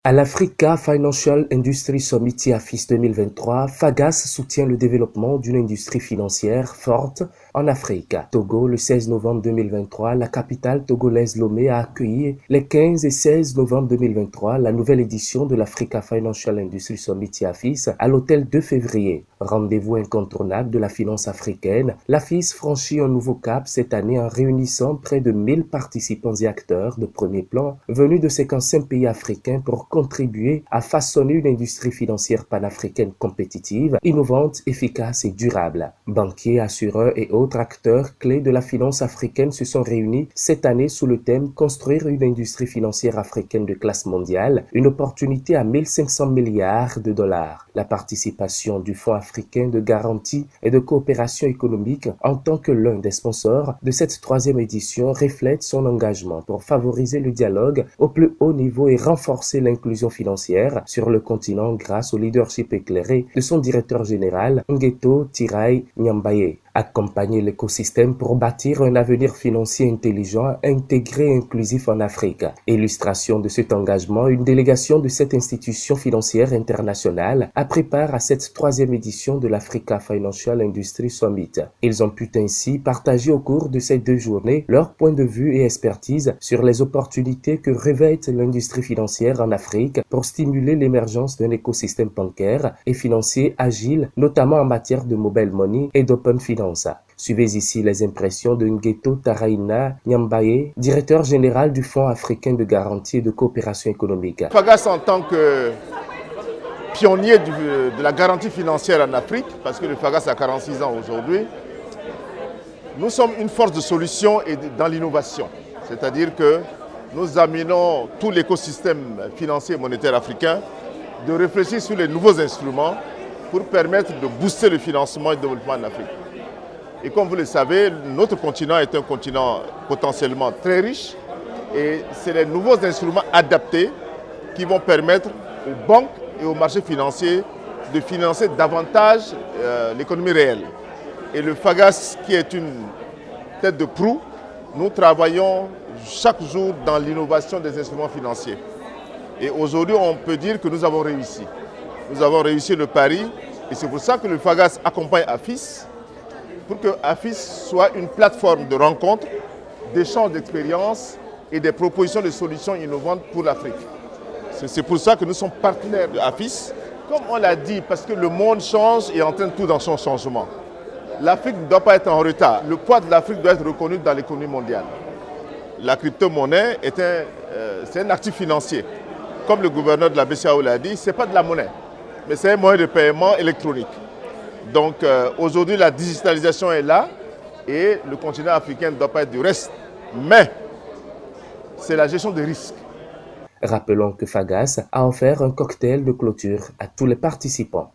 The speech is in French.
À l'Africa Financial Industry Summit IAFIS 2023, FAGAS soutient le développement d'une industrie financière forte en Afrique. Togo, le 16 novembre 2023, la capitale togolaise Lomé a accueilli les 15 et 16 novembre 2023 la nouvelle édition de l'Africa Financial Industry Summit IAFIS à l'hôtel 2 février. Rendez-vous incontournable de la finance africaine, l'AFIS franchit un nouveau cap cette année en réunissant près de 1000 participants et acteurs de premier plan venus de 55 pays africains pour contribuer à façonner une industrie financière panafricaine compétitive, innovante, efficace et durable. Banquiers, assureurs et autres acteurs clés de la finance africaine se sont réunis cette année sous le thème Construire une industrie financière africaine de classe mondiale, une opportunité à 1500 milliards de dollars. La participation du Fonds africain de garantie et de coopération économique en tant que l'un des sponsors de cette troisième édition reflète son engagement pour favoriser le dialogue au plus haut niveau et renforcer l'inclusion financière sur le continent grâce au leadership éclairé de son directeur général, Ngeto Tirai Nyambaye. Accompagner l'écosystème pour bâtir un avenir financier intelligent, intégré et inclusif en Afrique. Illustration de cet engagement, une délégation de cette institution financière internationale a pris part à cette troisième édition de l'Africa Financial Industry Summit. Ils ont pu ainsi partager au cours de ces 2 journées leur point de vue et expertise sur les opportunités que revêt l'industrie financière en Afrique pour stimuler l'émergence d'un écosystème bancaire et financier agile, notamment en matière de mobile money et d'open finance. Suivez ici les impressions de Ngeto Taraina Nyambaye, directeur général du Fonds africain de garantie et de coopération économique. FAGAS en tant que pionnier de la garantie financière en Afrique, parce que le FAGAS a 46 ans aujourd'hui, nous sommes une force de solution et dans l'innovation. C'est-à-dire que nous amenons tout l'écosystème financier et monétaire africain de réfléchir sur les nouveaux instruments pour permettre de booster le financement et le développement en Afrique. Et comme vous le savez, notre continent est un continent potentiellement très riche et c'est les nouveaux instruments adaptés qui vont permettre aux banques et aux marchés financiers de financer davantage l'économie réelle. Et le FAGAS, qui est une tête de proue, nous travaillons chaque jour dans l'innovation des instruments financiers. Et aujourd'hui, on peut dire que nous avons réussi. Nous avons réussi le pari et c'est pour ça que le FAGAS accompagne AFIS pour que AFIS soit une plateforme de rencontre, d'échange d'expériences et des propositions de solutions innovantes pour l'Afrique. C'est pour ça que nous sommes partenaires de AFIS. Comme on l'a dit, parce que le monde change et entraîne tout dans son changement. L'Afrique ne doit pas être en retard. Le poids de l'Afrique doit être reconnu dans l'économie mondiale. La crypto-monnaie c'est un actif financier. Comme le gouverneur de la BCEAO l'a dit, ce n'est pas de la monnaie, mais c'est un moyen de paiement électronique. Donc aujourd'hui, la digitalisation est là et le continent africain ne doit pas être du reste. Mais c'est la gestion des risques. Rappelons que FAGAS a offert un cocktail de clôture à tous les participants.